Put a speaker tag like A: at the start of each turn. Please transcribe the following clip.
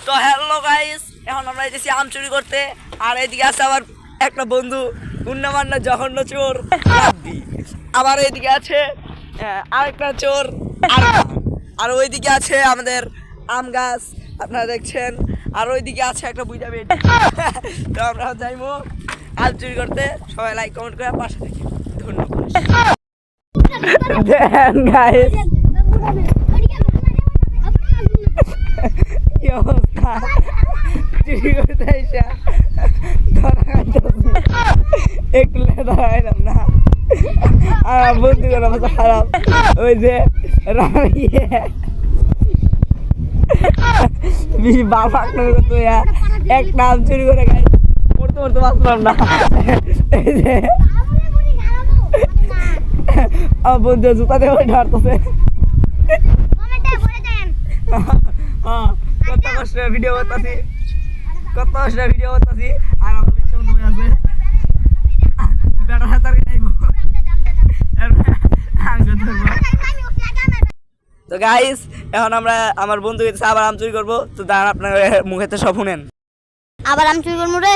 A: তো hello guys, এখন আমরা এসেছি আম চুরি করতে। আর এদিকে আছে আমার একটা বন্ধু গুন্ডামান্না জঘন্য চোর রাব্বি। আবার এদিকে আছে আরেকটা চোর আর ওইদিকে আছে আমাদের আম গাছ আপনারা দেখছেন। আর ওইদিকে আছে একটা বুইড়া বেটি। তো আমরা যাইবো আম চুরি করতে। সবাই লাইক কমেন্ট করে পাশে থেকে ধন্যবাদ। দেন গাইস কি অবস্থা, চুরি করতে আইসা ধরা খাইতেছি, একটু দাঁড়াইলাম না। আর বন্ধুগুলো অবস্থা খারাপ। ওই যে বাবা একটা আম চুরি করে খাই, পড়তে পড়তে বাঁচলাম না। এই যে আমার বন্ধু জুতা দিয়ে ঢাড়তেছে। কত কষ্ট ভিডিও করতেছি, আর আমার ইচ্ছা মতো আছে বেড়া হাতার খাইব। তো গাইস, এখন আমরা আমার বন্ধু আবার আম চুরি করবো। তো দাঁড়ান আপনার মুখেতে সব শুনেন।
B: আবার আম চুরি করবো রে।